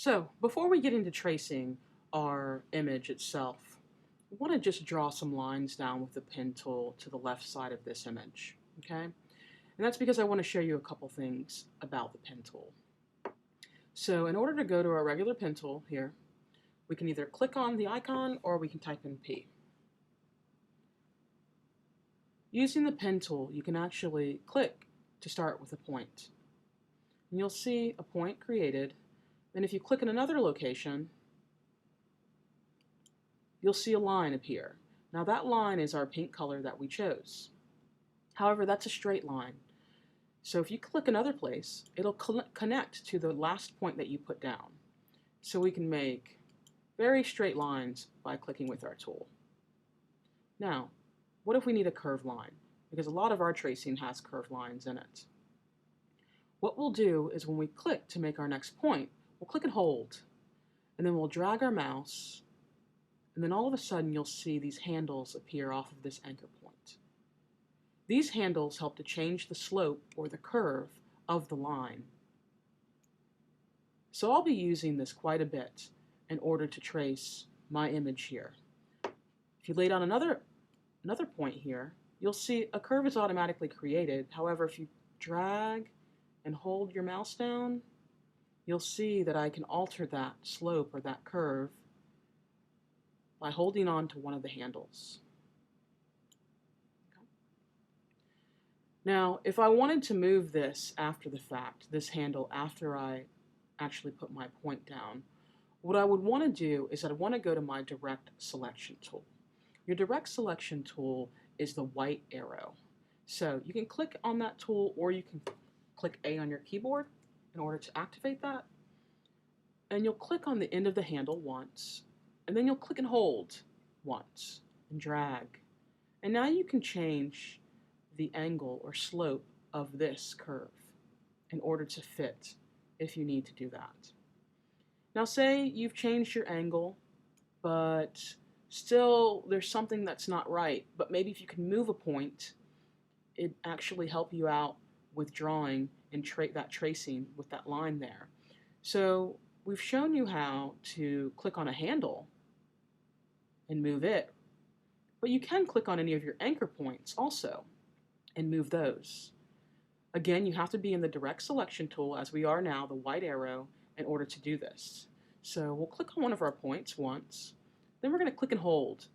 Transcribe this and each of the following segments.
So, before we get into tracing our image itself, I want to just draw some lines down with the pen tool to the left side of this image, okay? And that's because I want to show you a couple things about the pen tool. So, in order to go to our regular pen tool here, we can either click on the icon or we can type in P. Using the pen tool, you can actually click to start with a point. And you'll see a point created. Then if you click in another location, you'll see a line appear. Now that line is our pink color that we chose. However, that's a straight line. So if you click another place, it'll connect to the last point that you put down. So we can make very straight lines by clicking with our tool. Now, what if we need a curved line? Because a lot of our tracing has curved lines in it. What we'll do is when we click to make our next point, we'll click and hold, and then we'll drag our mouse, and then all of a sudden you'll see these handles appear off of this anchor point. These handles help to change the slope or the curve of the line. So I'll be using this quite a bit in order to trace my image here. If you lay down another point here, you'll see a curve is automatically created. However, if you drag and hold your mouse down, you'll see that I can alter that slope or that curve by holding on to one of the handles. Okay. Now, if I wanted to move this after the fact, this handle after I actually put my point down, what I would want to do is I'd want to go to my direct selection tool. Your direct selection tool is the white arrow. So you can click on that tool or you can click A on your keyboard in order to activate that. And you'll click on the end of the handle once, and then you'll click and hold once and drag. And now you can change the angle or slope of this curve in order to fit if you need to do that. Now say you've changed your angle, but still there's something that's not right, but maybe if you can move a point, it'd actually help you out with drawing and that tracing with that line there. So we've shown you how to click on a handle and move it, but you can click on any of your anchor points also and move those. Again, you have to be in the direct selection tool, as we are now, the white arrow, in order to do this. So we'll click on one of our points once, then we're going to click and hold,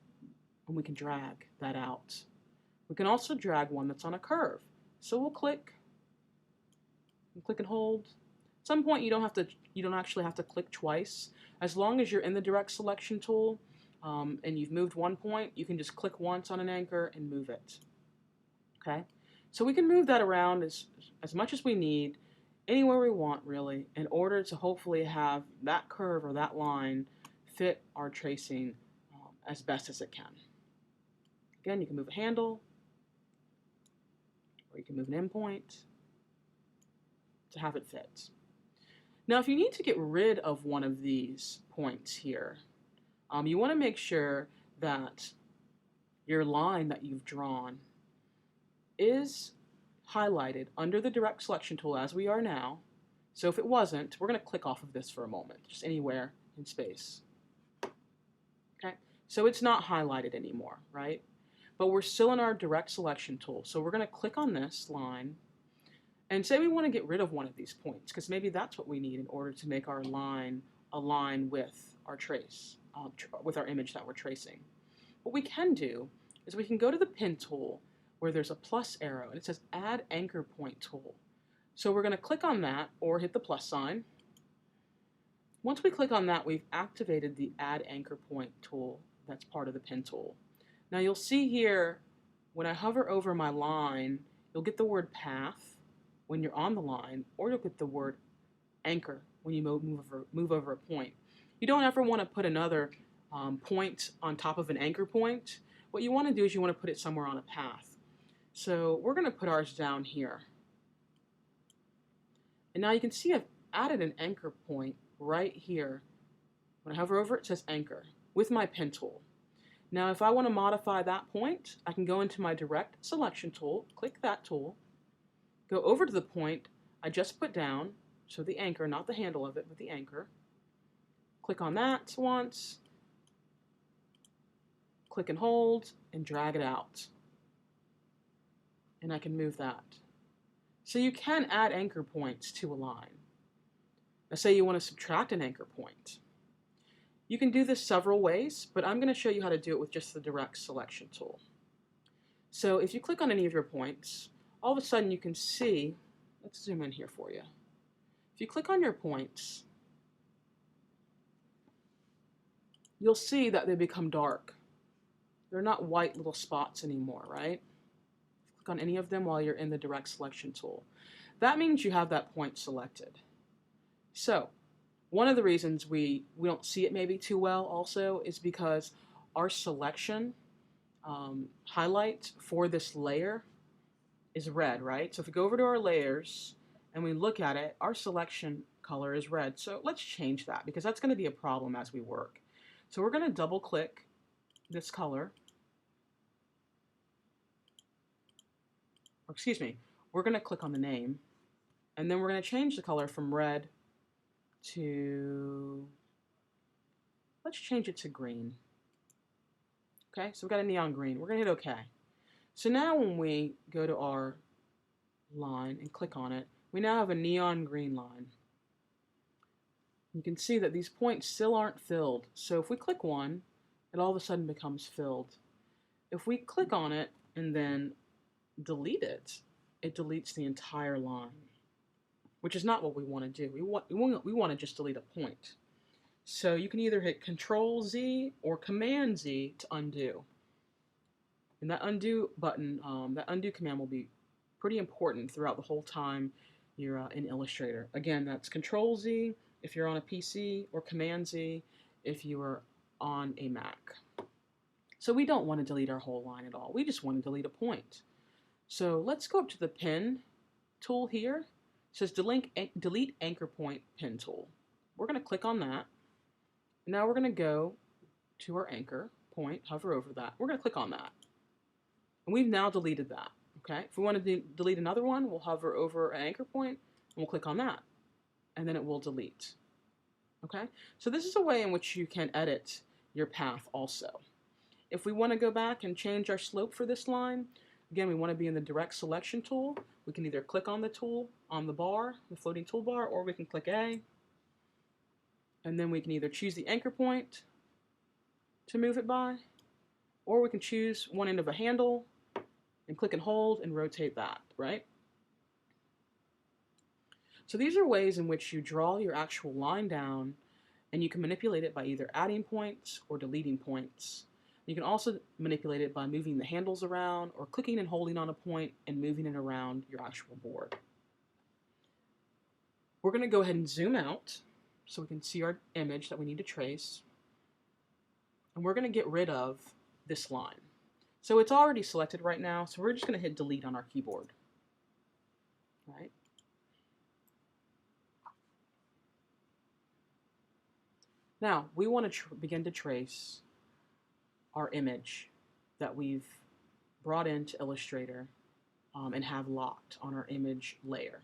and we can drag that out. We can also drag one that's on a curve. So we'll click and hold. At some point you don't actually have to click twice. As long as you're in the direct selection tool and you've moved one point, you can just click once on an anchor and move it. Okay? So we can move that around as much as we need, anywhere we want really, in order to hopefully have that curve or that line fit our tracing as best as it can. Again, you can move a handle, or you can move an endpoint to have it fit. Now, if you need to get rid of one of these points here, you want to make sure that your line that you've drawn is highlighted under the direct selection tool as we are now. So if it wasn't, we're going to click off of this for a moment, just anywhere in space. Okay, so it's not highlighted anymore, right? But we're still in our direct selection tool. So we're going to click on this line and say we want to get rid of one of these points, because maybe that's what we need in order to make our line align with our trace, with our image that we're tracing. What we can do is we can go to the pen tool where there's a plus arrow and it says Add Anchor Point Tool. So we're going to click on that or hit the plus sign. Once we click on that, we've activated the Add Anchor Point tool that's part of the pen tool. Now you'll see here, when I hover over my line, you'll get the word path when you're on the line, or you'll get the word anchor when you move over a point. You don't ever want to put another point on top of an anchor point. What you want to do is you want to put it somewhere on a path. So we're going to put ours down here. And now you can see I've added an anchor point right here. When I hover over it, it says anchor with my pen tool. Now if I want to modify that point, I can go into my direct selection tool, click that tool, go over to the point I just put down, so the anchor, not the handle of it, but the anchor, Click on that once, click and hold, and drag it out. And I can move that. So you can add anchor points to a line. Now say you want to subtract an anchor point. You can do this several ways, but I'm going to show you how to do it with just the direct selection tool. So if you click on any of your points, all of a sudden you can see, let's zoom in here for you. If you click on your points, you'll see that they become dark. They're not white little spots anymore, right? Click on any of them while you're in the direct selection tool. That means you have that point selected. So one of the reasons we don't see it maybe too well also is because our selection highlight for this layer is red, right? So if we go over to our layers and we look at it, our selection color is red. So let's change that because that's going to be a problem as we work. So we're going to double click this color, or excuse me, we're going to click on the name, and then we're going to change the color from red to, let's change it to green. Okay, so we've got a neon green. We're going to hit OK. So now when we go to our line and click on it, we now have a neon green line. You can see that these points still aren't filled. So if we click one, it all of a sudden becomes filled. If we click on it and then delete it, it deletes the entire line, which is not what we want to do. We want to just delete a point. So you can either hit Control-Z or Command-Z to undo. And that undo button, that undo command will be pretty important throughout the whole time you're in Illustrator. Again, that's Control-Z if you're on a PC or Command-Z if you are on a Mac. So we don't want to delete our whole line at all. We just want to delete a point. So let's go up to the Pin tool here. It says Delete Anchor Point Pin Tool. We're going to click on that. Now we're going to go to our anchor point, hover over that. We're going to click on that. And we've now deleted that. Okay? If we want to delete another one, we'll hover over an anchor point and we'll click on that. And then it will delete. Okay? So this is a way in which you can edit your path also. If we want to go back and change our slope for this line, again, we want to be in the direct selection tool. We can either click on the tool on the bar, the floating toolbar, or we can click A. And then we can either choose the anchor point to move it by, or we can choose one end of a handle and click and hold and rotate that, right? So these are ways in which you draw your actual line down, and you can manipulate it by either adding points or deleting points. You can also manipulate it by moving the handles around or clicking and holding on a point and moving it around your actual board. We're going to go ahead and zoom out so we can see our image that we need to trace. And we're going to get rid of this line. So it's already selected right now, so we're just going to hit delete on our keyboard. Right? Now, we want to begin to trace our image that we've brought into Illustrator and have locked on our image layer.